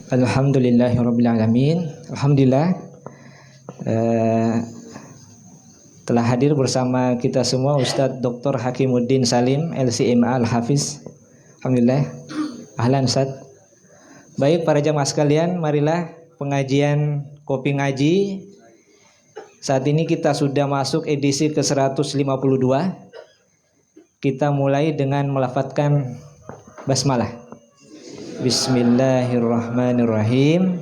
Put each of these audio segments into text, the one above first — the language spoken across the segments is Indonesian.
Alhamdulillahirrabbilalamin. Alhamdulillah telah hadir bersama kita semua Ustadz Dr. Hakimuddin Salim LCMA Al-Hafiz. Alhamdulillah. Ahlan Ustadz. Baik para jamaah sekalian, marilah pengajian Kopi Ngaji. Saat ini kita sudah masuk edisi ke-152. Kita mulai dengan melafadzkan basmalah. Bismillahirrahmanirrahim.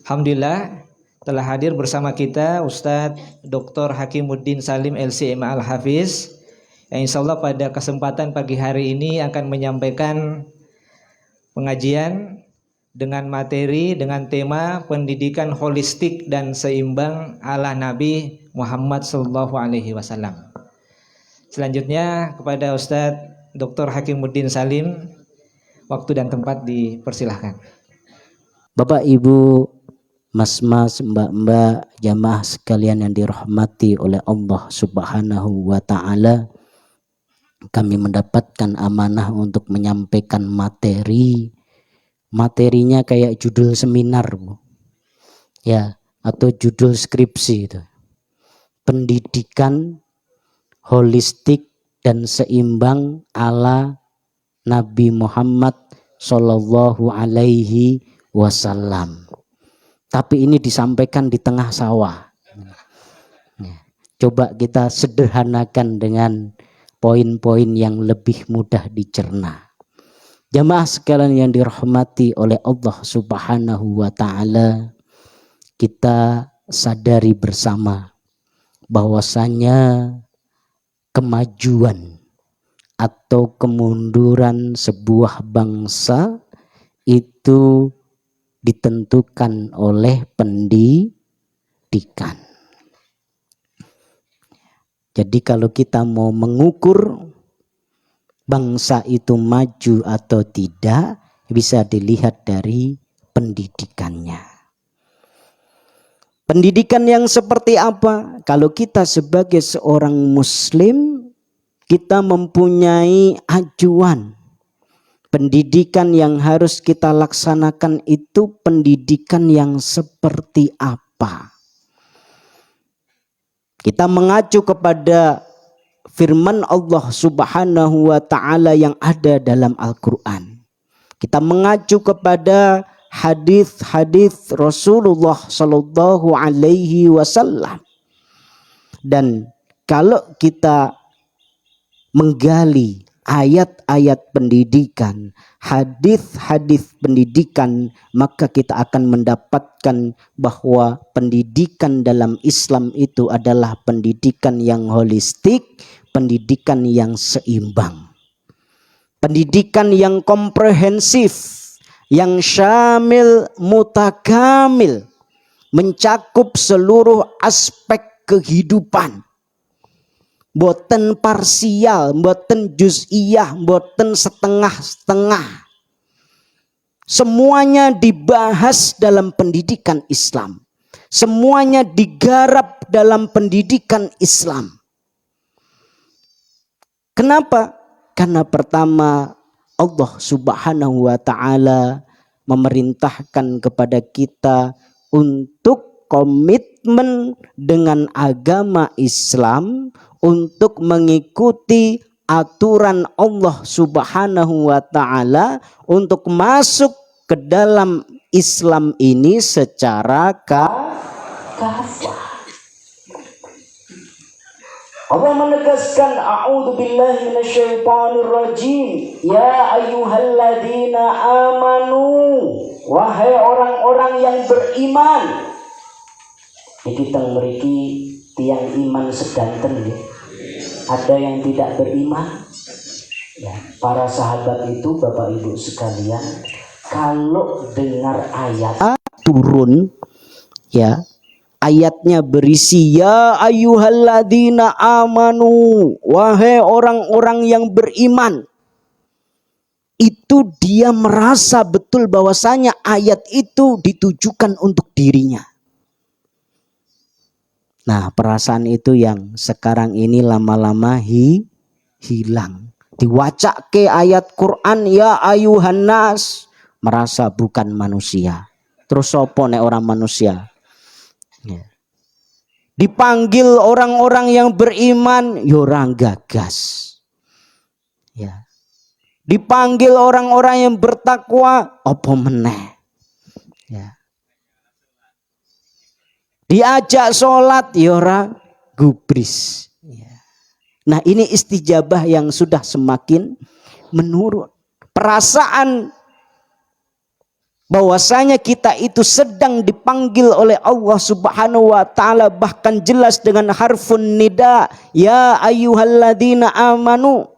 Alhamdulillah telah hadir bersama kita Ustadz Dr. Hakimuddin Salim LCMA Al-Hafiz yang insyaallah pada kesempatan pagi hari ini akan menyampaikan pengajian dengan materi dengan tema pendidikan holistik dan seimbang ala Nabi Muhammad SAW. Selanjutnya kepada Ustadz Dr. Hakimuddin Salim, waktu dan tempat dipersilahkan. Bapak, Ibu, Mas-mas, Mbak-mbak, jamaah sekalian yang dirahmati oleh Allah Subhanahu wa Ta'ala, kami mendapatkan amanah untuk menyampaikan materinya kayak judul seminar, Bu. Ya, atau judul skripsi itu. Pendidikan holistik dan seimbang ala Nabi Muhammad Sallallahu Alaihi Wasallam. Tapi ini disampaikan di tengah sawah. Coba kita sederhanakan dengan poin-poin yang lebih mudah dicerna. Jamaah sekalian yang dirahmati oleh Allah Subhanahu wa Ta'ala, kita sadari bersama bahwasanya kemajuan atau kemunduran sebuah bangsa itu ditentukan oleh pendidikan. Jadi kalau kita mau mengukur bangsa itu maju atau tidak, bisa dilihat dari pendidikannya. Pendidikan yang seperti apa? Kalau kita sebagai seorang muslim, kita mempunyai acuan. Pendidikan yang harus kita laksanakan itu pendidikan yang seperti apa? Kita mengacu kepada firman Allah Subhanahu wa Ta'ala yang ada dalam Al-Quran. Kita mengacu kepada hadis-hadis Rasulullah Sallallahu Alaihi Wasallam. Dan kalau kita menggali ayat-ayat pendidikan, hadis-hadis pendidikan, maka kita akan mendapatkan bahwa pendidikan dalam Islam itu adalah pendidikan yang holistik, pendidikan yang seimbang, pendidikan yang komprehensif, yang syamil mutakamil, mencakup seluruh aspek kehidupan. Boten parsial, boten juz'iyah, boten setengah-setengah. Semuanya dibahas dalam pendidikan Islam. Semuanya digarap dalam pendidikan Islam. Kenapa? Karena pertama, Allah Subhanahu wa Ta'ala memerintahkan kepada kita untuk komitmen dengan agama Islam, untuk mengikuti aturan Allah Subhanahu wa Ta'ala, untuk masuk ke dalam Islam ini secara kafah. Allah menegaskan, a'udzu billahi minasyaitonir rajim, ya ayyuhalladzina amanu, wahai orang-orang yang beriman. Iki teng mriki tiang iman sedanten ya. Ada yang tidak beriman. Ya, para sahabat itu Bapak Ibu sekalian, kalau dengar ayat turun ya, ayatnya berisi ya ayyuhalladzina amanu, wahai orang-orang yang beriman. Itu dia merasa betul bahwasanya ayat itu ditujukan untuk dirinya. Nah, perasaan itu yang sekarang ini lama-lama hilang. Diwacake ayat Quran, ya ayuhan nas, merasa bukan manusia. Terus sopo nek orang manusia? Ya. Dipanggil orang-orang yang beriman, yo ora gagas. Ya. Dipanggil orang-orang yang bertakwa, apa meneh? Ya. Diajak sholat, yo ora gubris. Ya. Nah, ini istijabah yang sudah semakin menurun. Perasaan bahwasanya kita itu sedang dipanggil oleh Allah Subhanahu wa taala, bahkan jelas dengan harfun nida, ya ayyuhalladzina amanu.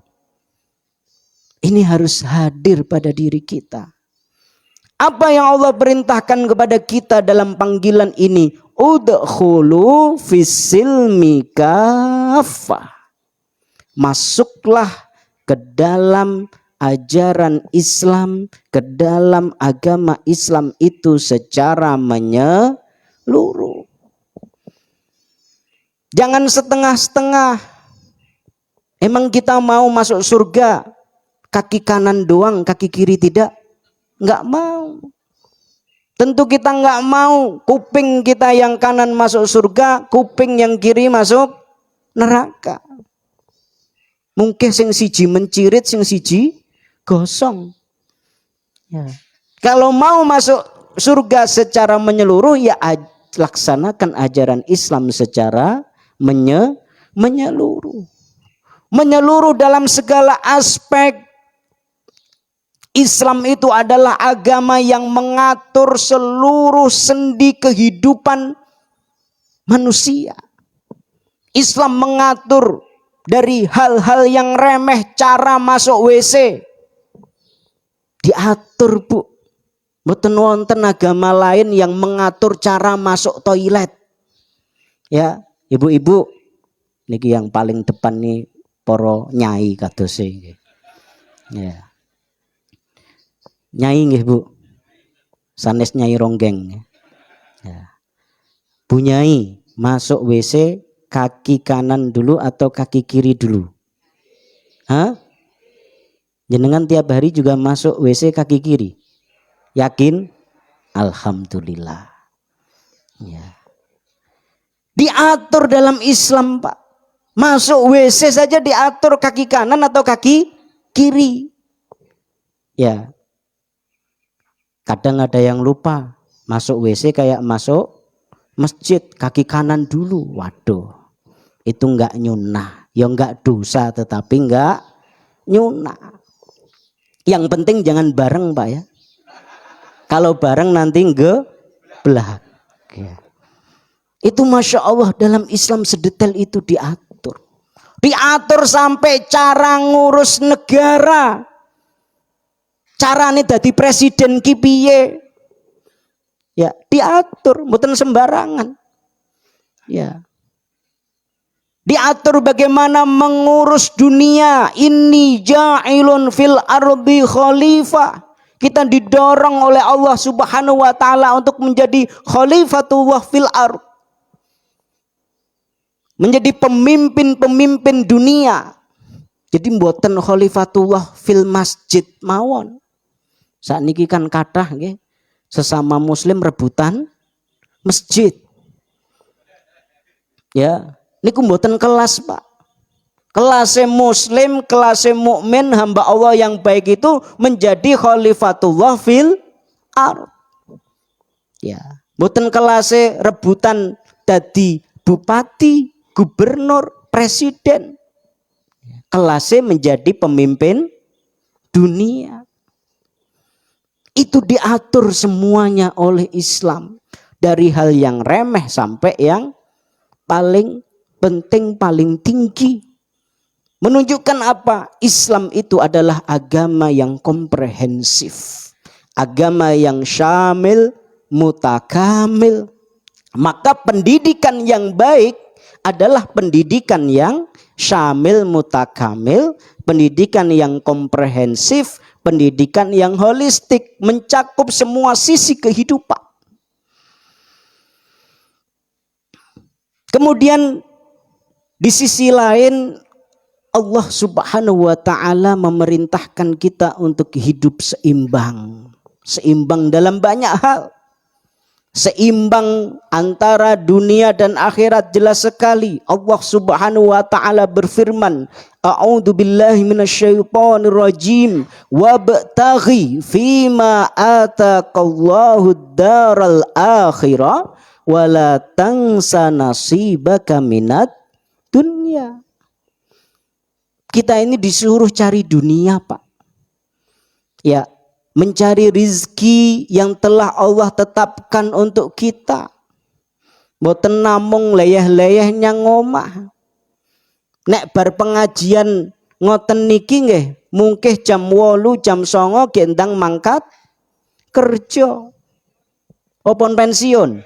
Ini harus hadir pada diri kita. Apa yang Allah perintahkan kepada kita dalam panggilan ini? Udkhulu fis-silmi kaffah. Masuklah ke dalam ajaran Islam, ke dalam agama Islam itu secara menyeluruh. Jangan setengah-setengah. Emang kita mau masuk surga kaki kanan doang, kaki kiri tidak? Enggak mau. Tentu kita enggak mau kuping kita yang kanan masuk surga, kuping yang kiri masuk neraka. Mungkin sing siji mencirit, sing siji gosong. Ya. Kalau mau masuk surga secara menyeluruh, ya laksanakan ajaran Islam secara menyeluruh. Menyeluruh dalam segala aspek. Islam itu adalah agama yang mengatur seluruh sendi kehidupan manusia. Islam mengatur dari hal-hal yang remeh, cara masuk WC diatur, Bu. Mboten wonten agama lain yang mengatur cara masuk toilet. Ya, ibu-ibu niki yang paling depan nih para nyai kados nggih. Ya. Nyai nggih, Bu. Sanes Nyai Ronggeng. Ya. Bu Nyai, masuk WC kaki kanan dulu atau kaki kiri dulu? Hah? Jenengan tiap hari juga masuk WC kaki kiri? Yakin? Alhamdulillah. Ya. Diatur dalam Islam, Pak. Masuk WC saja diatur kaki kanan atau kaki kiri. Ya. Kadang ada yang lupa masuk WC kayak masuk masjid, kaki kanan dulu. Waduh, itu enggak nyunah. Ya enggak dosa, tetapi enggak nyunah. Yang penting jangan bareng, Pak, ya. Kalau bareng nanti ngebelak. Ya. Itu Masya Allah, dalam Islam sedetail itu diatur. Diatur sampai cara ngurus negara. Carane dadi presiden ki piye? Ya, diatur, mboten sembarangan. Ya. Diatur bagaimana mengurus dunia. Inni ja'ilun fil ardi khalifah. Kita didorong oleh Allah Subhanahu wa taala untuk menjadi khalifatullah fil ard. Menjadi pemimpin-pemimpin dunia. Jadi mboten khalifatullah fil masjid mawon. Saat niki kan kathah nggih, sesama muslim rebutan masjid. Ya, niku mboten kelas, Pak. Kelasnya muslim, kelasnya mukmin, hamba Allah yang baik itu menjadi khalifatullah fil ard. Ya, mboten kelasnya rebutan dadi bupati, gubernur, presiden. Kelasnya menjadi pemimpin dunia. Itu diatur semuanya oleh Islam. Dari hal yang remeh sampai yang paling penting, paling tinggi. Menunjukkan apa? Islam itu adalah agama yang komprehensif. Agama yang syamil, mutakamil. Maka pendidikan yang baik adalah pendidikan yang syamil, mutakamil. Pendidikan yang komprehensif, pendidikan yang holistik, mencakup semua sisi kehidupan. Kemudian di sisi lain Allah Subhanahu wa taala memerintahkan kita untuk hidup seimbang. Seimbang dalam banyak hal. Seimbang antara dunia dan akhirat jelas sekali. Allah Subhanahu wa taala berfirman, A'udzu billahi minasyaitonir rajim, wabtaghi fima ataqallahu daral akhirah wala tansa nasibaka minad dunya. Kita ini disuruh cari dunia, Pak. Ya, mencari rizki yang telah Allah tetapkan untuk kita. Mboten namung leyeh-leyehnya ngomah. Nek bar pengajian ngoten niki nggih, mungkin jam 8, jam 9 gendang mangkat kerja. Opon pensiun.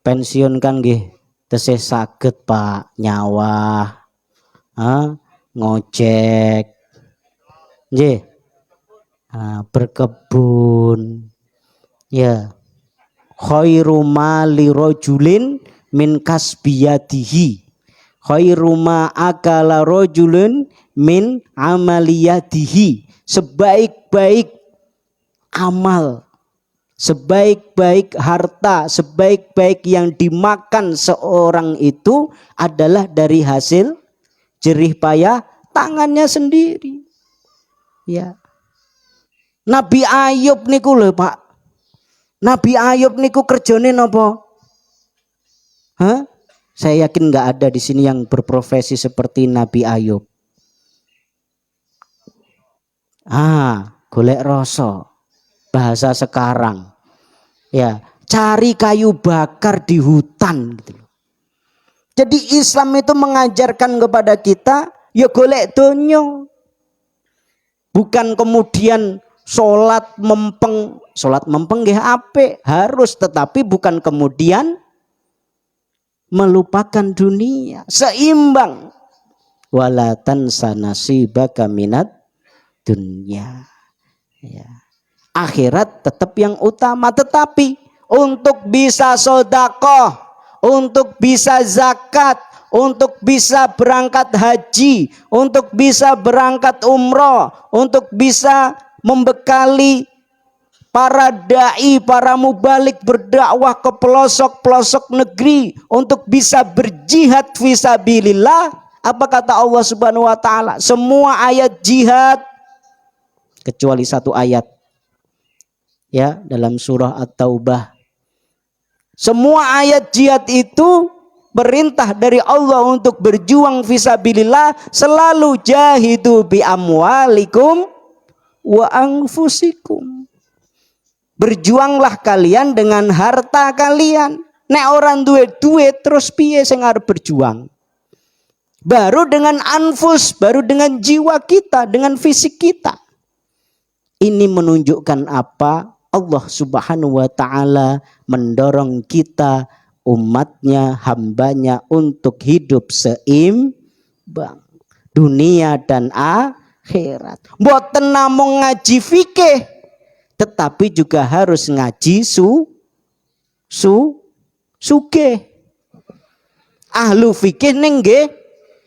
Pensiun kan nggih tesih saged Pak nyawa. Ngojek, nggih, berkebun, ya, khairu mali rojulin min kasbiyadihi, khairu ma akala rojulin min amaliyadihi. Sebaik-baik amal, sebaik-baik harta, sebaik-baik yang dimakan seorang itu adalah dari hasil jerih payah tangannya sendiri. Ya. Nabi Ayub niku lho, Pak. Nabi Ayub niku kerjane napa? Saya yakin nggak ada di sini yang berprofesi seperti Nabi Ayub. Golek rasa. Bahasa sekarang. Ya, cari kayu bakar di hutan gitu. Jadi Islam itu mengajarkan kepada kita, ya golek donya. Bukan kemudian sholat mempeng nggih apik, harus, tetapi bukan kemudian melupakan dunia. Seimbang. Wala tansa nasibaka minad dunya. Ya. Akhirat tetap yang utama, tetapi untuk bisa sedekah, untuk bisa zakat, untuk bisa berangkat haji, untuk bisa berangkat umroh, untuk bisa membekali para dai, para mubalik berdakwah ke pelosok-pelosok negeri, untuk bisa berjihad fisabilillah. Apa kata Allah Subhanahu wa taala? Semua ayat jihad kecuali satu ayat, ya, dalam surah At-Taubah. Semua ayat jihad itu perintah dari Allah untuk berjuang fisabilillah, selalu jahidu bi amwalikum wa anfusikum. Berjuanglah kalian dengan harta kalian. Nek orang duit terus piye sing arep berjuang? Baru dengan anfus, baru dengan jiwa kita, dengan fisik kita. Ini menunjukkan apa? Allah Subhanahu wa ta'ala mendorong kita, umatnya, hambanya, untuk hidup seimbang dunia dan akhirat. Mboten namung ngaji fikih, tetapi juga harus ngaji sugih. Ahlu fikih ning nggih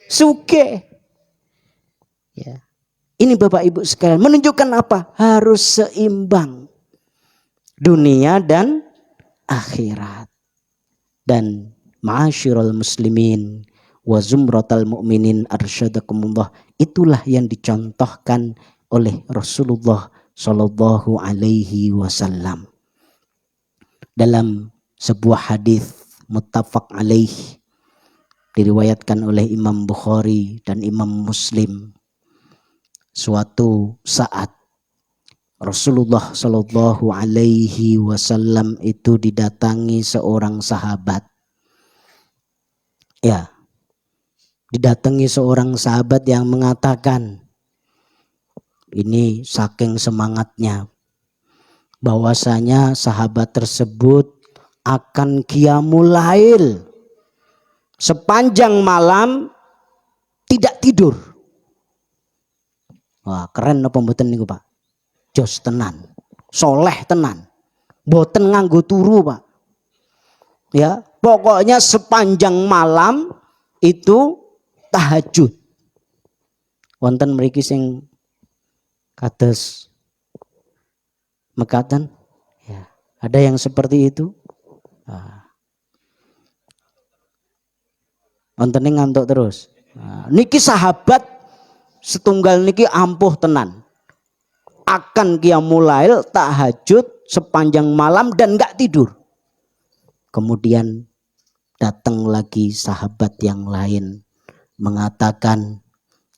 sugih. Ya. Ini Bapak Ibu sekalian menunjukkan apa? Harus seimbang dunia dan akhirat. Dan ma'asyiral muslimin wa zumratal mu'minin arsyadakumullah, itulah yang dicontohkan oleh Rasulullah sallallahu alaihi wasallam dalam sebuah hadis muttafaq alaih, diriwayatkan oleh Imam Bukhari dan Imam Muslim. Suatu saat Rasulullah sallallahu alaihi wasallam itu didatangi seorang sahabat. Ya. Didatangi seorang sahabat yang mengatakan, ini saking semangatnya, bahwasanya sahabat tersebut akan qiyamul lail, sepanjang malam tidak tidur. Wah, keren apa mboten niku, Pak? Jos tenan, soleh tenan, mboten nganggo turu, Pak. Ya, pokoknya sepanjang malam itu tahajud. Wonten mriki sing kados mekaten. Ya, ada yang seperti itu. Wonten ngantuk terus. Niki sahabat setunggal niki ampuh tenan. Akan qiyamul lail, tahajud sepanjang malam dan enggak tidur. Kemudian datang lagi sahabat yang lain mengatakan,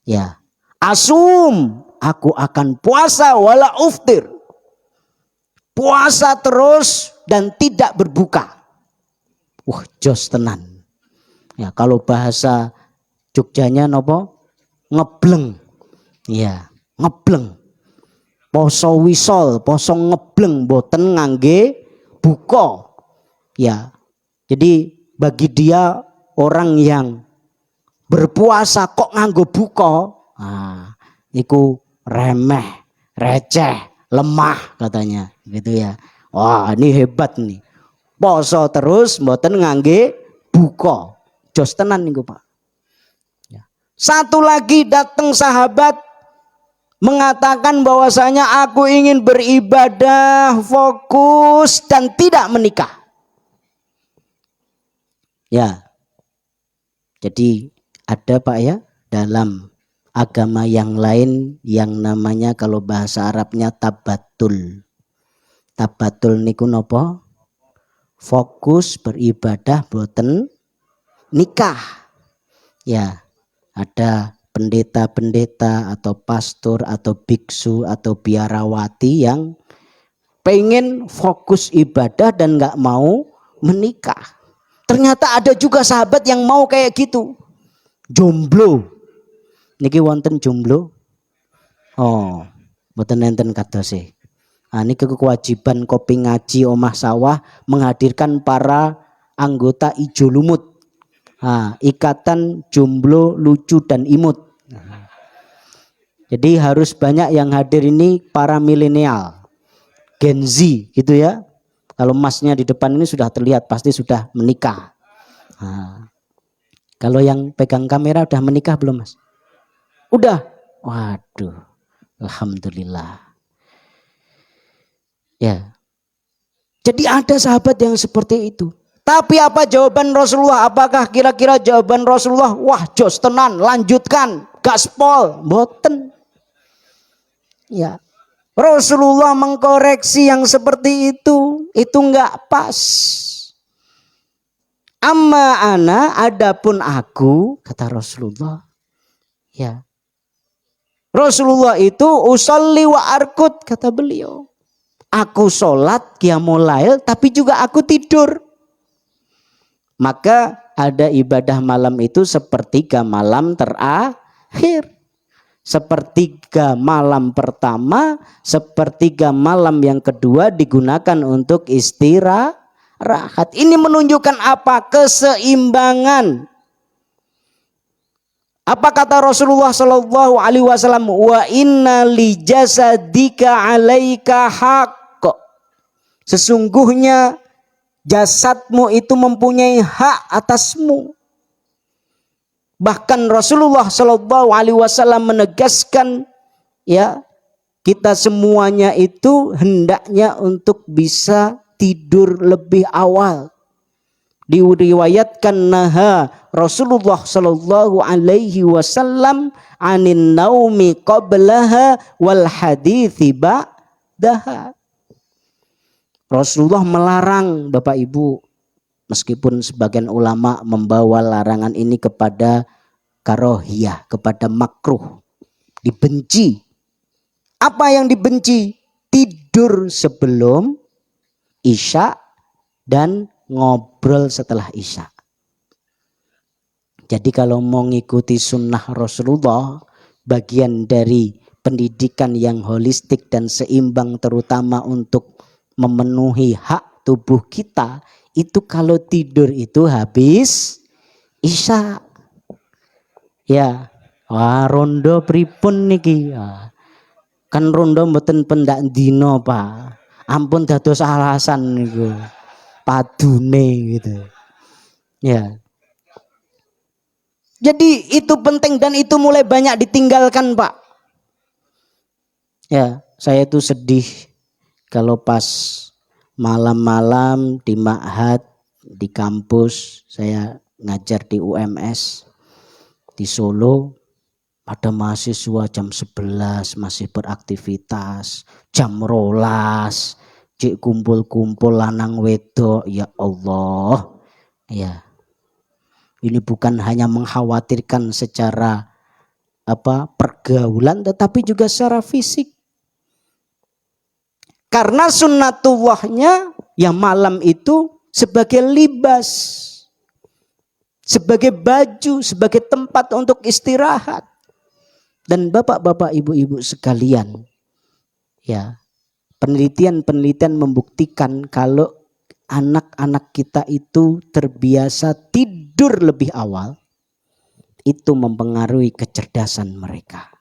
ya, asum, aku akan puasa wala uftir. Puasa terus dan tidak berbuka. Wah, jos tenan. Ya, kalau bahasa Jogjanya nopo? Ngebleng. Ya, ngebleng. Poso wisol, poso ngebleng, boten ngangge buka. Ya, jadi bagi dia orang yang berpuasa kok nganggo buka, iku remeh, receh, lemah katanya, gitu ya. Wah, ini hebat nih. Poso terus mboten ngangge buka. Jos tenan niku, Pak. Ya. Satu lagi datang sahabat mengatakan bahwasanya aku ingin beribadah fokus dan tidak menikah. Ya. Jadi ada Pak ya dalam agama yang lain yang namanya kalau bahasa Arabnya tabatul. Tabatul niku napa? Fokus beribadah boten nikah. Ya, ada pendeta-pendeta atau pastor atau biksu atau biarawati yang pengen fokus ibadah dan nggak mau menikah. Ternyata ada juga sahabat yang mau kayak gitu. Jomblo. Niki wonten jomblo? Oh, mboten enten kadose. Ini kewajiban kopi ngaji omah sawah menghadirkan para anggota ijo lumut. Ikatan jomblo lucu dan imut. Jadi harus banyak yang hadir ini para milenial, Gen Z gitu ya. Kalau masnya di depan ini sudah terlihat pasti sudah menikah. Kalau yang pegang kamera udah menikah belum mas? Udah. Waduh, alhamdulillah. Ya. Jadi ada sahabat yang seperti itu. Tapi apa jawaban Rasulullah? Apakah kira-kira jawaban Rasulullah? Wah, jos tenan, lanjutkan, gaspol, boten. Ya. Rasulullah mengkoreksi yang seperti itu enggak pas. Amma ana, adapun aku, kata Rasulullah. Ya. Rasulullah itu usolli wa arkut, kata beliau. Aku sholat qiyamul lail tapi juga aku tidur. Maka ada ibadah malam itu sepertiga malam terakhir. Sepertiga malam pertama, sepertiga malam yang kedua digunakan untuk istirahat. Ini menunjukkan apa? Keseimbangan. Apa kata Rasulullah Shallallahu Alaihi Wasallam? Wa inna li jasadika alaika haqq. Sesungguhnya jasadmu itu mempunyai hak atasmu. Bahkan Rasulullah Shallallahu Alaihi Wasallam menegaskan, ya, kita semuanya itu hendaknya untuk bisa tidur lebih awal. Diriwayatkan naha Rasulullah Shallallahu Alaihi Wasallam anin naumi qablaha wal hadithi ba'daha. Rasulullah melarang Bapak Ibu, meskipun sebagian ulama membawa larangan ini kepada karohiyah, kepada makruh, dibenci. Apa yang dibenci? Tidur sebelum isya dan ngobrol setelah isya. Jadi kalau mau ngikuti sunnah Rasulullah, bagian dari pendidikan yang holistik dan seimbang terutama untuk memenuhi hak tubuh kita, itu kalau tidur itu habis isya. Ya, wah rondo pripun niki. Kan rondo mboten pendak dino, Pak. Ampun dados alasan niku. Padune gitu. Ya. Jadi itu penting dan itu mulai banyak ditinggalkan, Pak. Ya, saya tuh sedih kalau pas malam-malam di ma'had, di kampus, saya ngajar di UMS di Solo, ada mahasiswa jam 11 masih beraktivitas, jam rolas, cik kumpul-kumpul lanang wedok, ya Allah. Ya, ini bukan hanya mengkhawatirkan secara pergaulan, tetapi juga secara fisik. Karena sunnatullahnya yang malam itu sebagai libas, sebagai baju, sebagai tempat untuk istirahat. Dan bapak-bapak, ibu-ibu sekalian, ya, penelitian-penelitian membuktikan kalau anak-anak kita itu terbiasa tidur lebih awal, itu mempengaruhi kecerdasan mereka.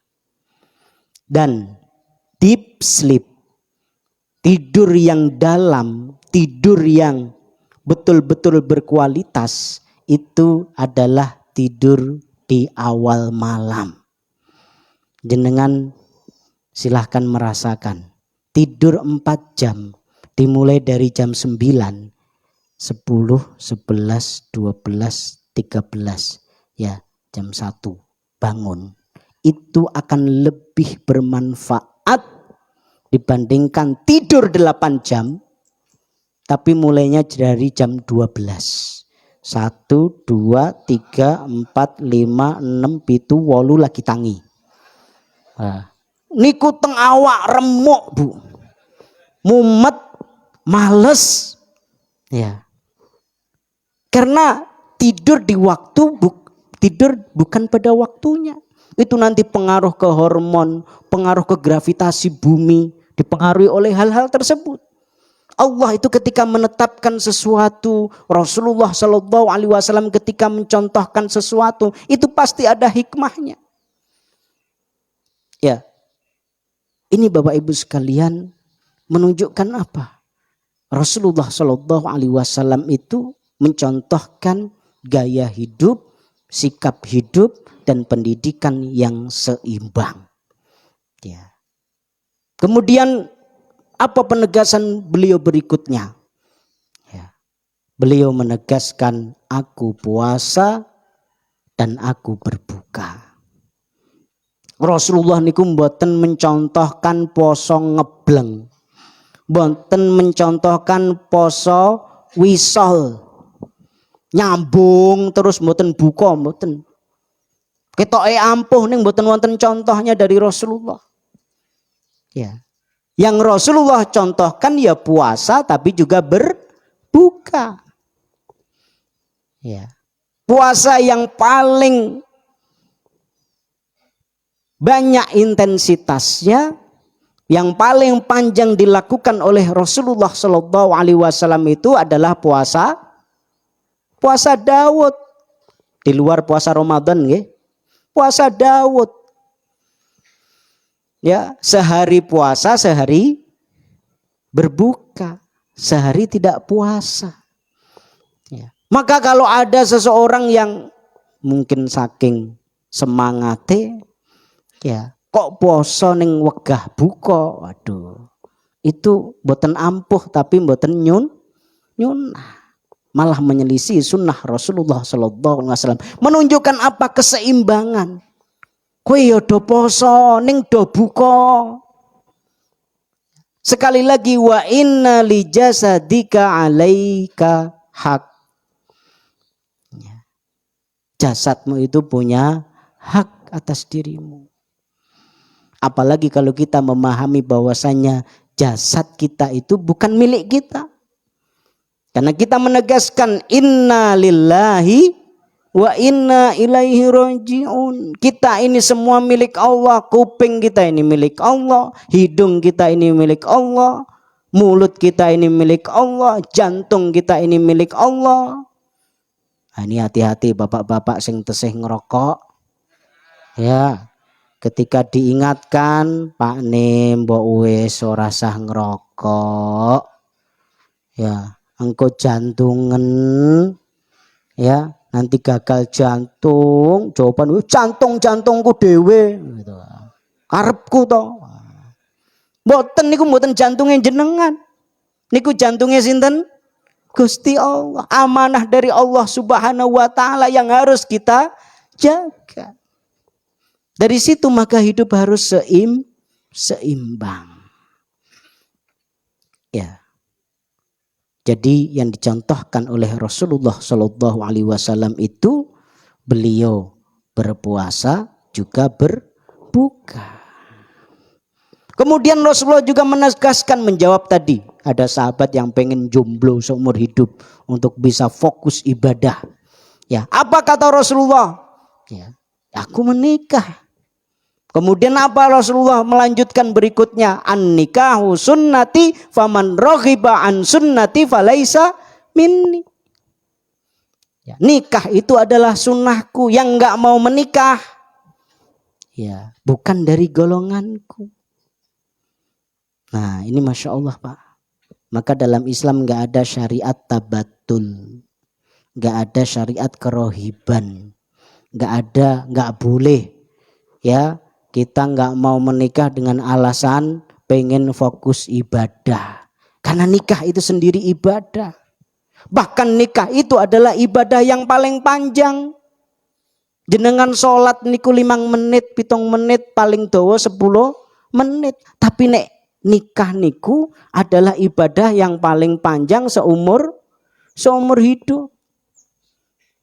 Dan deep sleep, tidur yang dalam, tidur yang betul-betul berkualitas, itu adalah tidur di awal malam. Jenengan silahkan merasakan tidur 4 jam, dimulai dari jam 9, 10, 11, 12, 13, ya, jam 1 bangun. Itu akan lebih bermanfaat dibandingkan tidur 8 jam tapi mulainya dari jam 12. 1, 2, 3, 4, 5, 6, 7, 8 lagi tangi. Niku teng awak remuk, Bu. Mumet, males. Ya. Karena tidur di waktu tidur bukan pada waktunya. Itu nanti pengaruh ke hormon, pengaruh ke gravitasi bumi, dipengaruhi oleh hal-hal tersebut. Allah itu ketika menetapkan sesuatu, Rasulullah Shallallahu Alaihi Wasallam ketika mencontohkan sesuatu, itu pasti ada hikmahnya. Ya, ini Bapak Ibu sekalian menunjukkan apa? Rasulullah Shallallahu Alaihi Wasallam itu mencontohkan gaya hidup, sikap hidup, dan pendidikan yang seimbang. Ya. Kemudian apa penegasan beliau berikutnya? Ya. Beliau menegaskan, aku puasa dan aku berbuka. Rasulullah niku mboten mencontohkan poso ngebleng, mboten mencontohkan poso wisol, nyambung terus mboten buka, mboten. Ketoke ampuh ning mboten wonten contohnya dari Rasulullah. Ya. Yang Rasulullah contohkan ya puasa tapi juga berbuka. Ya. Puasa yang paling banyak intensitasnya, yang paling panjang dilakukan oleh Rasulullah Shallallahu Alaihi Wasallam itu adalah puasa Daud. Di luar puasa Ramadan, ya. Puasa Daud. Ya, sehari puasa, sehari berbuka, sehari tidak puasa. Ya. Maka kalau ada seseorang yang mungkin saking semangate, ya, kok poso ning wegah buka, waduh, itu mboten ampuh tapi mboten nyunah, malah menyelisih sunnah Rasulullah Sallallahu Alaihi Wasallam. Menunjukkan apa? Keseimbangan. Kowe ya do poso ning do buka. Sekali lagi, wa inna li jasadika alaika hak. Jasadmu itu punya hak atas dirimu. Apalagi kalau kita memahami bahwasanya jasad kita itu bukan milik kita. Karena kita menegaskan inna lillahi wa inna ilaihi raji'un. Kita ini semua milik Allah. Kuping kita ini milik Allah, hidung kita ini milik Allah, mulut kita ini milik Allah, jantung kita ini milik Allah. Nah, ini hati-hati bapak-bapak sing tesih ngerokok. Ya, ketika diingatkan, Pak Nim, mbok wis ora sah ngerokok. Ya, engko jantungan, ya, nanti gagal jantung. Jawaban, jantungku dewe gitu. Karepku toh. Mboten niku mboten jantunge jenengan. Niku jantunge sinten? Gusti Allah. Amanah dari Allah Subhanahu wa taala yang harus kita jaga. Dari situ maka hidup harus seimbang. Ya. Jadi yang dicontohkan oleh Rasulullah Shallallahu Alaihi Wasallam itu beliau berpuasa juga berbuka. Kemudian Rasulullah juga menegaskan menjawab tadi. Ada sahabat yang pengen jomblo seumur hidup untuk bisa fokus ibadah. Ya, apa kata Rasulullah? Ya, aku menikah. Kemudian apa Rasulullah melanjutkan berikutnya? An-nikahu sunnati faman raghiba an sunnati falaisa minni. Ya, nikah itu adalah sunnahku, yang enggak mau menikah ya bukan dari golonganku. Nah ini Masya Allah Pak. Maka dalam Islam enggak ada syariat tabatul, enggak ada syariat kerohiban, enggak boleh ya kita enggak mau menikah dengan alasan pengen fokus ibadah. Karena nikah itu sendiri ibadah. Bahkan nikah itu adalah ibadah yang paling panjang. Jenengan sholat niku 5 menit, 7 menit, paling dawa 10 menit. Tapi nek nikah niku adalah ibadah yang paling panjang seumur hidup.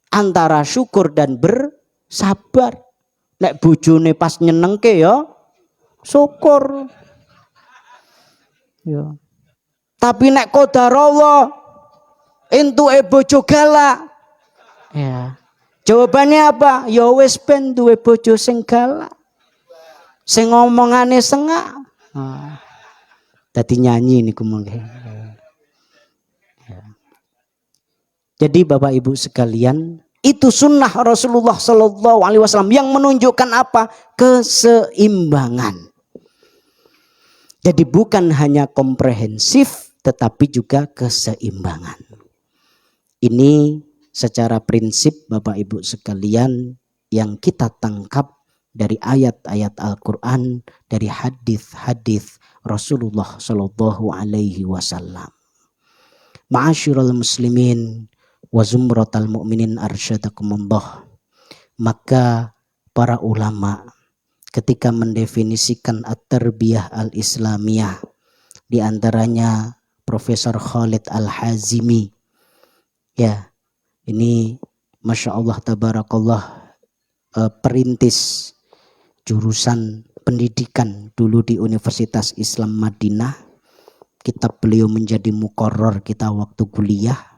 Antara syukur dan bersabar. Nek bojone pas nyenengke ya syukur. Ya. Tapi nek qadarullah entuke bojo galak. Ya. Jawabannya apa? Ya wis ben duwe bojo sing galak. Sing ngomongane sengak. Dadi nyanyi niku mengke. Ya. Jadi Bapak Ibu sekalian, itu sunnah Rasulullah Sallallahu Alaihi Wasallam yang menunjukkan apa? Keseimbangan. Jadi bukan hanya komprehensif, tetapi juga keseimbangan. Ini secara prinsip Bapak Ibu sekalian yang kita tangkap dari ayat-ayat Al-Quran, dari hadis-hadis Rasulullah Sallallahu Alaihi Wasallam. Ma'asyiral muslimin wa zumratal mu'minin arsyadakumullah. Maka para ulama ketika mendefinisikan at-tarbiyah al-islamiyah, di antaranya Profesor Khalid Al-Hazimi, ya ini Masya Allah tabarakallah, perintis jurusan pendidikan dulu di Universitas Islam Madinah. Kitab beliau menjadi muqarrar kita waktu kuliah.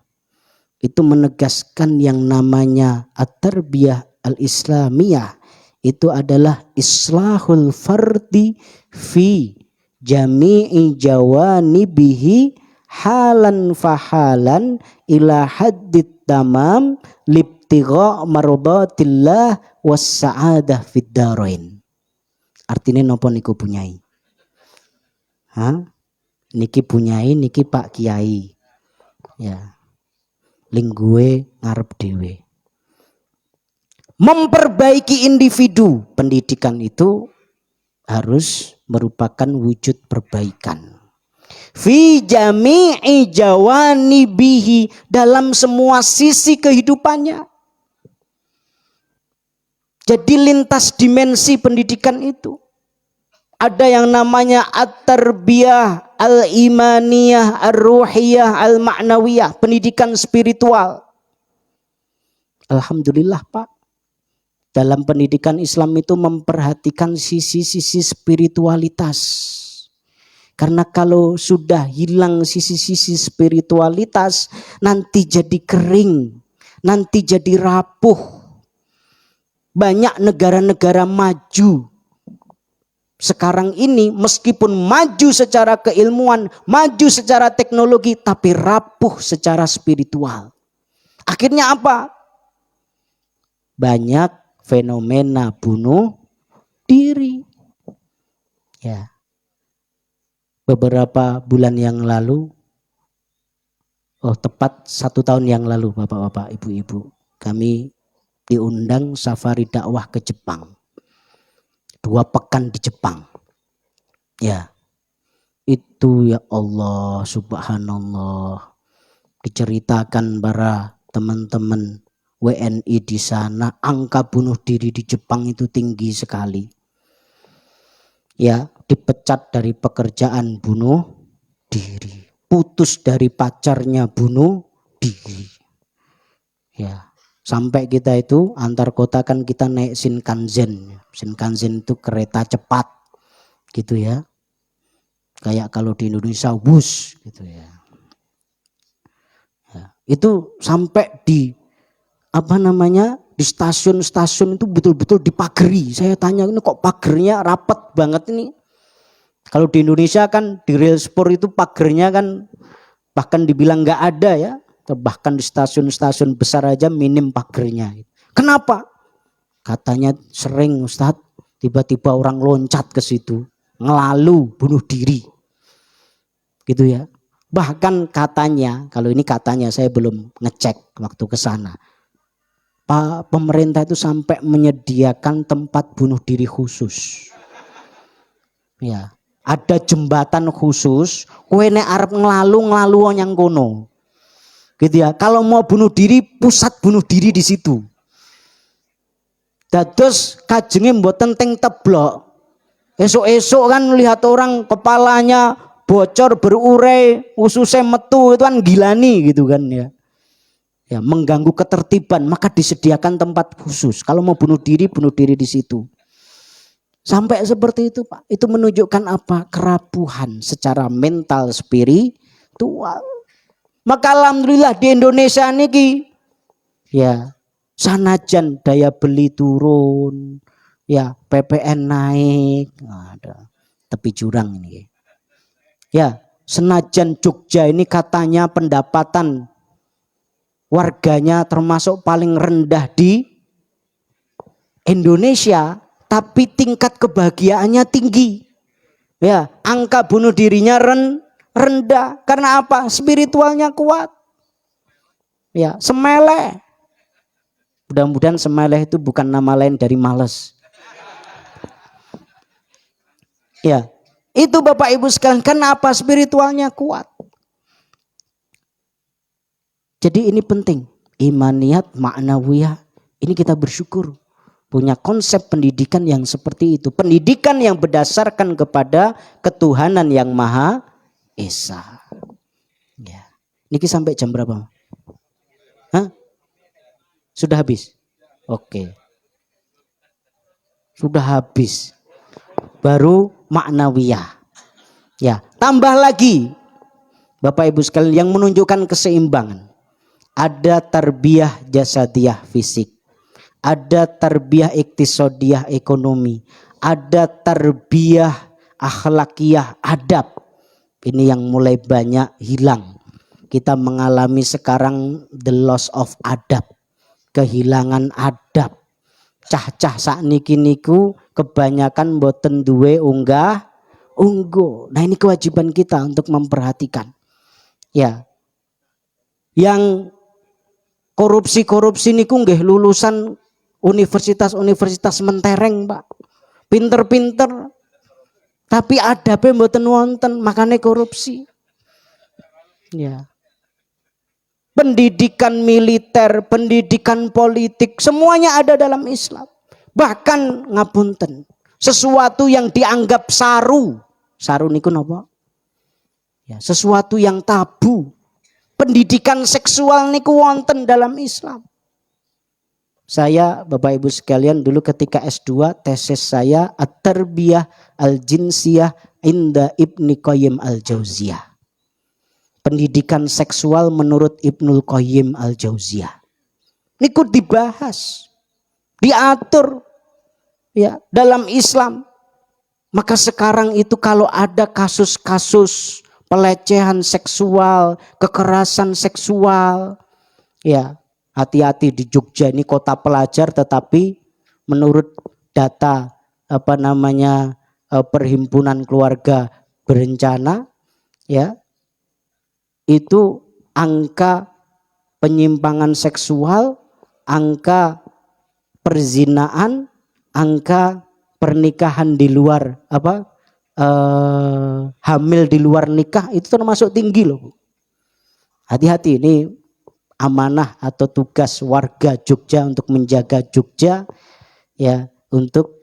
Itu menegaskan yang namanya at-tarbiyah al-islamiyah itu adalah islahul fardi fi jami'i jawanibihi halan fahalan ila haddit tamam libtigha mardatillah was sa'adah fid darain. Artinya nopo niku punyai? Niki punyai, niki Pak Kiai. Ya. Linggue ngarep dewe. Memperbaiki individu, pendidikan itu harus merupakan wujud perbaikan. Fi jami'i jawanibihi, dalam semua sisi kehidupannya. Jadi lintas dimensi pendidikan itu. Ada yang namanya at-tarbiyah al-imaniyah, ar-ruhiyah, al-ma'nawiyah, pendidikan spiritual. Alhamdulillah Pak. Dalam pendidikan Islam itu memperhatikan sisi-sisi spiritualitas. Karena kalau sudah hilang sisi-sisi spiritualitas, nanti jadi kering, nanti jadi rapuh. Banyak negara-negara maju sekarang ini meskipun maju secara keilmuan, maju secara teknologi, tapi rapuh secara spiritual. Akhirnya apa? Banyak fenomena bunuh diri. Ya. Beberapa bulan yang lalu, tepat 1 tahun yang lalu Bapak-bapak, Ibu-ibu, kami diundang safari dakwah ke Jepang. 2 pekan di Jepang. Ya. Itu ya Allah, subhanallah, diceritakan para teman-teman WNI di sana, angka bunuh diri di Jepang itu tinggi sekali. Ya, dipecat dari pekerjaan bunuh diri, putus dari pacarnya bunuh diri. Ya, sampai kita itu antar kota kan kita naik Shinkansen. Shinkansen itu kereta cepat gitu ya. Kayak kalau di Indonesia bus gitu ya. Ya, itu sampai di di stasiun-stasiun itu betul-betul dipagari. Saya tanya ini kok pagernya rapet banget ini. Kalau di Indonesia kan di rel sport itu pagernya kan bahkan dibilang nggak ada ya. Bahkan di stasiun-stasiun besar aja minim pagernya. Kenapa? Katanya sering Ustadz tiba-tiba orang loncat ke situ, ngelalu bunuh diri. Gitu ya. Bahkan katanya, kalau ini katanya saya belum ngecek waktu ke sana. Pemerintah itu sampai menyediakan tempat bunuh diri khusus. Ya, ada jembatan khusus, kowe nek arep nglalu nyang kono. Gitu ya. Kalau mau bunuh diri, pusat bunuh diri di situ. Dados kajenge mboten teng teblok. Esok-esok kan lihat orang kepalanya bocor berurai, ususnya metu, itu kan gilani gitu kan ya. Ya, mengganggu ketertiban, maka disediakan tempat khusus. Kalau mau bunuh diri di situ. Sampai seperti itu Pak. Itu menunjukkan apa? Kerapuhan secara mental spiritual. Maka alhamdulillah di Indonesia niki ya sanajan daya beli turun, ya PPN naik, ada tepi jurang ini. Ya, senajan Jogja ini katanya pendapatan warganya termasuk paling rendah di Indonesia, tapi tingkat kebahagiaannya tinggi. Ya, angka bunuh dirinya rendah. Karena apa? Spiritualnya kuat. Ya, semeleh. Mudah-mudahan semeleh itu bukan nama lain dari males. Ya, itu Bapak Ibu sekalian, kenapa spiritualnya kuat? Jadi ini penting, imaniyat, ma'nawiyah, ini kita bersyukur punya konsep pendidikan yang seperti itu. Pendidikan yang berdasarkan kepada ketuhanan yang Maha Esa. Ya. Niki sampai jam berapa? Hah? Sudah habis? Oke. Sudah habis. Baru maknawiyah. Ya, tambah lagi Bapak Ibu sekalian yang menunjukkan keseimbangan. Ada tarbiyah jasadiyah fisik. Ada tarbiyah iktisodiyah ekonomi. Ada tarbiyah akhlakiyah adab. Ini yang mulai banyak hilang. Kita mengalami sekarang the loss of adab. Kehilangan adab. Cah-cah sakniki niku kebanyakan boten duwe ungguh. Nah ini kewajiban kita untuk memperhatikan. Ya. Yang korupsi niku nggih lulusan universitas mentereng, Pak. Pinter-pinter. Tapi adabe mboten wonten, makane korupsi. Ya. Pendidikan militer, pendidikan politik, semuanya ada dalam Islam. Bahkan ngapunten, sesuatu yang dianggap saru niku napa? Ya, sesuatu yang tabu. Pendidikan seksual niku wonten dalam Islam. Saya Bapak Ibu sekalian dulu ketika S2 tesis saya At-Tarbiyah Al-Jinsiyah Inda Ibni Qayyim Al-Jauziyah. Pendidikan seksual menurut Ibnul Qayyim Al-Jauziyah. Niku dibahas, diatur ya dalam Islam. Maka sekarang itu kalau ada kasus-kasus pelecehan seksual, kekerasan seksual, ya hati-hati di Jogja ini kota pelajar, tetapi menurut data Perhimpunan Keluarga Berencana, ya itu angka penyimpangan seksual, angka perzinaan, angka pernikahan di luar hamil di luar nikah itu termasuk tinggi loh, Bu. Hati-hati, ini amanah atau tugas warga Jogja untuk menjaga Jogja ya, untuk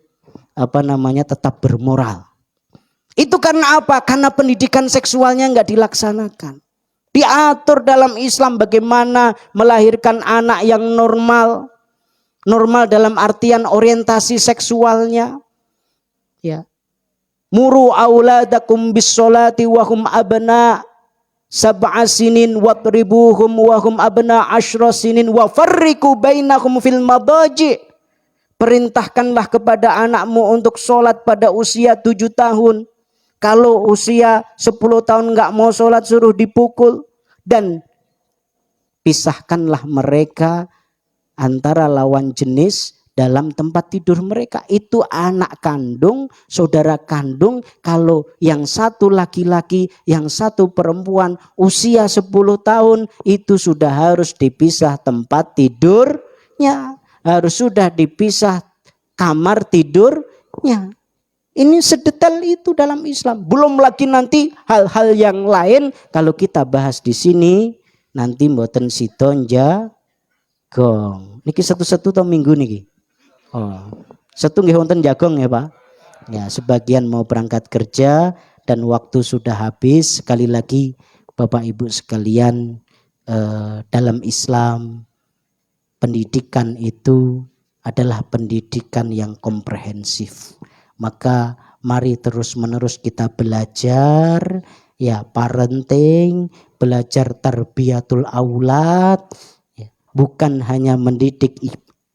tetap bermoral. Itu karena apa? Karena pendidikan seksualnya nggak dilaksanakan. Diatur dalam Islam bagaimana melahirkan anak yang normal. Normal dalam artian orientasi seksualnya. Ya. Muru auladakum bis sholati wahum abna sab'a sinin wadribuhum wahum abna asyra sinin wa farriqu bainahum fil madaji. Perintahkanlah kepada anakmu untuk sholat pada usia 7 tahun. Kalau usia 10 tahun nggak mau sholat, suruh dipukul. Dan pisahkanlah mereka antara lawan jenis dalam tempat tidur mereka. Itu anak kandung, saudara kandung. Kalau yang satu laki-laki, yang satu perempuan, usia 10 tahun, itu sudah harus dipisah tempat tidurnya. Harus sudah dipisah kamar tidurnya. Ini sedetail itu dalam Islam. Belum lagi nanti hal-hal yang lain kalau kita bahas di sini nanti mboten siton jagong. Niki satu-satu to minggu niki. Oh, satu nggih wonten jagong ya, Pak. Ya, sebagian mau berangkat kerja dan waktu sudah habis. Sekali lagi Bapak Ibu sekalian, dalam Islam pendidikan itu adalah pendidikan yang komprehensif. Maka mari terus-menerus kita belajar ya, parenting, belajar tarbiyatul aulad, ya. Bukan hanya mendidik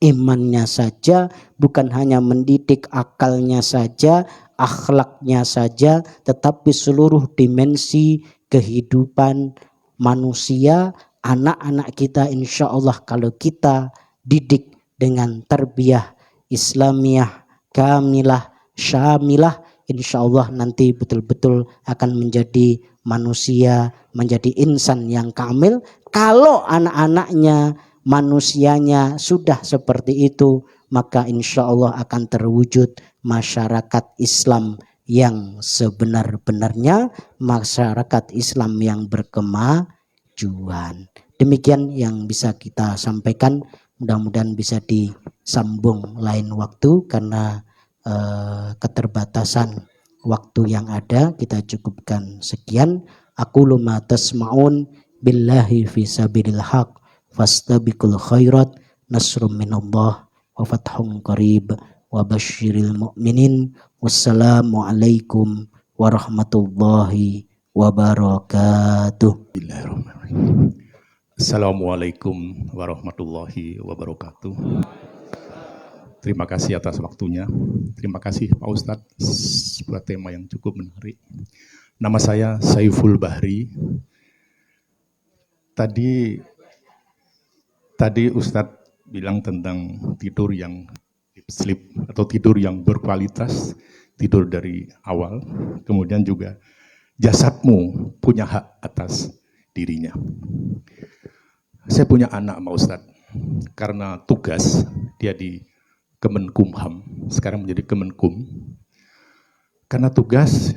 imannya saja, bukan hanya mendidik akalnya saja, akhlaknya saja, tetapi seluruh dimensi kehidupan manusia. Anak-anak kita insya Allah kalau kita didik dengan tarbiyah Islamiyah kamilah syamilah, insya Allah nanti betul-betul akan menjadi manusia, menjadi insan yang kamil. Kalau anak-anaknya, manusianya sudah seperti itu, maka insya Allah akan terwujud masyarakat Islam yang sebenar-benarnya, masyarakat Islam yang berkemajuan. Demikian yang bisa kita sampaikan. Mudah-mudahan bisa disambung lain waktu karena keterbatasan waktu yang ada. Kita cukupkan sekian. Aqulu ma tasma'un billahi fi sabilil haq fastabiqul khairat nasrum minallah wa fathun qarib wa basyiril mu'minin. Wassalamu alaikum warahmatullahi wabarakatuh. Assalamualaikum warahmatullahi wabarakatuh. Terima kasih atas waktunya. Terima kasih Pak Ustadz, sebuah tema yang cukup menarik. Nama saya Saiful Bahri. Tadi Ustadz bilang tentang tidur yang deep sleep atau tidur yang berkualitas, tidur dari awal. Kemudian juga jasadmu punya hak atas dirinya. Saya punya anak Pak Ustadz, karena tugas dia di Kemenkumham, sekarang menjadi Kemenkum. Karena tugas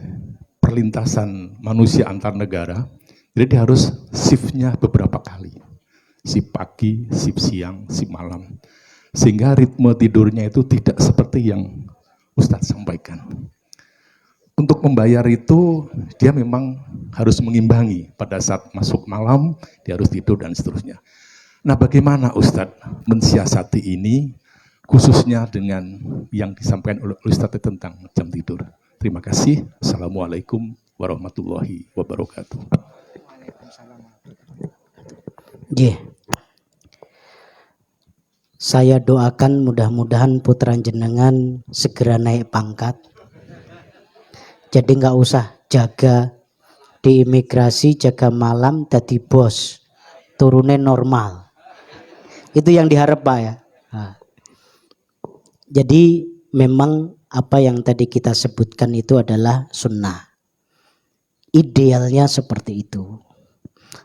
perlintasan manusia antar negara, jadi dia harus shiftnya beberapa kali. Shift pagi, shift siang, shift malam. Sehingga ritme tidurnya itu tidak seperti yang Ustadz sampaikan. Untuk membayar itu, dia memang harus mengimbangi. Pada saat masuk malam, dia harus tidur dan seterusnya. Nah, bagaimana Ustadz mensiasati ini, khususnya dengan yang disampaikan oleh Ustadz tentang jam tidur. Terima kasih. Assalamualaikum warahmatullahi wabarakatuh. Yeah. Saya doakan mudah-mudahan putra jenengan segera naik pangkat. Jadi nggak usah jaga di imigrasi, jaga malam, jadi bos, turunnya normal. Itu yang diharap Pak ya. Nah. Jadi memang apa yang tadi kita sebutkan itu adalah sunnah. Idealnya seperti itu.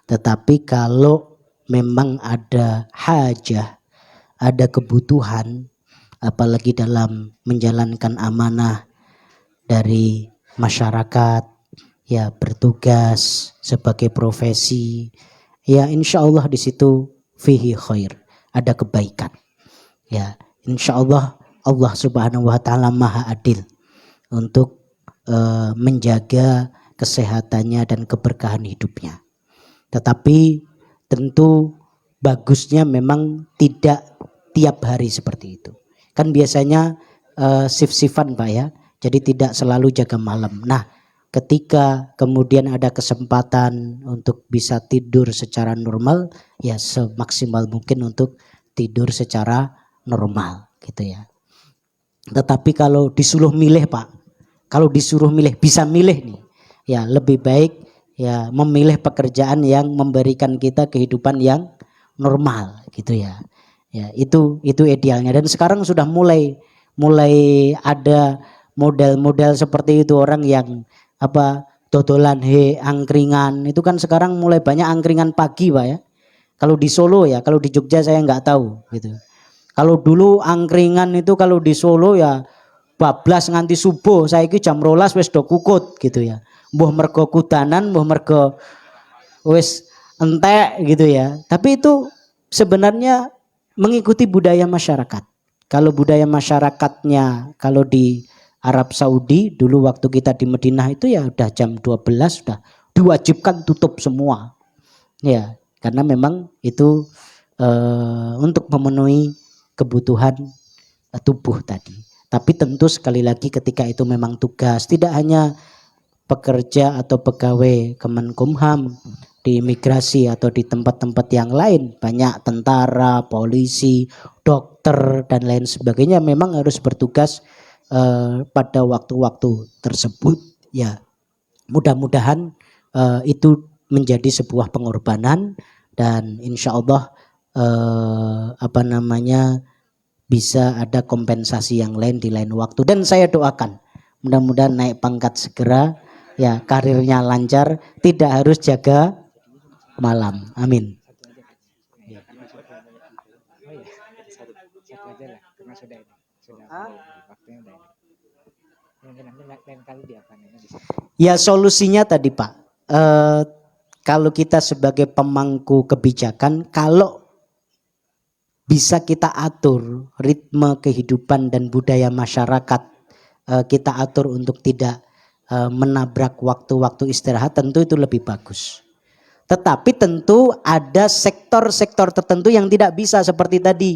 Tetapi kalau memang ada hajah, ada kebutuhan, apalagi dalam menjalankan amanah dari masyarakat, ya bertugas sebagai profesi, ya insya Allah di situ fihi khair, ada kebaikan. Ya insya Allah Allah Subhanahu Wa Taala Maha Adil untuk menjaga kesehatannya dan keberkahan hidupnya. Tetapi tentu bagusnya memang tidak tiap hari seperti itu. Kan biasanya shift-shiftan Pak ya. Jadi tidak selalu jaga malam. Nah, ketika kemudian ada kesempatan untuk bisa tidur secara normal, ya semaksimal mungkin untuk tidur secara normal gitu ya. Tetapi kalau disuruh milih Pak, kalau disuruh milih, bisa milih nih, ya lebih baik ya memilih pekerjaan yang memberikan kita kehidupan yang normal gitu ya. Ya itu idealnya, dan sekarang sudah mulai ada model-model seperti itu, orang yang dodolan angkringan itu kan sekarang mulai banyak angkringan pagi Pak ya. Kalau di Solo ya, kalau di Jogja saya nggak tahu gitu. Kalau dulu angkringan itu kalau di Solo ya bablas nganti subuh, saiki jam 12 wis do kukut gitu ya. Mbuh mergo kudanan, mbuh mergo wis entek gitu ya. Tapi itu sebenarnya mengikuti budaya masyarakat. Kalau budaya masyarakatnya, kalau di Arab Saudi dulu waktu kita di Madinah itu ya udah jam 12 sudah diwajibkan tutup semua. Ya, karena memang itu untuk memenuhi kebutuhan tubuh tadi. Tapi tentu sekali lagi ketika itu memang tugas, tidak hanya pekerja atau pegawai Kemenkumham di imigrasi atau di tempat-tempat yang lain, banyak tentara, polisi, dokter dan lain sebagainya memang harus bertugas pada waktu-waktu tersebut. Ya, mudah-mudahan itu menjadi sebuah pengorbanan dan insya Allah bisa ada kompensasi yang lain di lain waktu. Dan saya doakan mudah-mudahan naik pangkat segera, ya karirnya lancar, tidak harus jaga malam. Amin. Ya solusinya tadi Pak, kalau kita sebagai pemangku kebijakan, kalau bisa kita atur ritme kehidupan dan budaya masyarakat, kita atur untuk tidak menabrak waktu-waktu istirahat, tentu itu lebih bagus. Tetapi tentu ada sektor-sektor tertentu yang tidak bisa seperti tadi.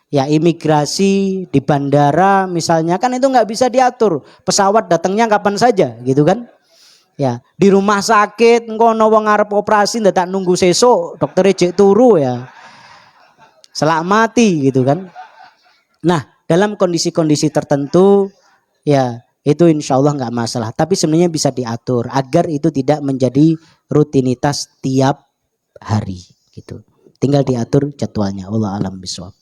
Ya imigrasi di bandara misalnya kan itu nggak bisa diatur. Pesawat datangnya kapan saja gitu kan. Ya di rumah sakit ngono wong arep operasi ndak nunggu sesuk dokter jek turu ya. Selak mati gitu kan. Nah dalam kondisi-kondisi tertentu ya itu insya Allah nggak masalah. Tapi sebenarnya bisa diatur agar itu tidak menjadi rutinitas tiap hari gitu. Tinggal diatur jadwalnya. Wallahu a'lam bishawab.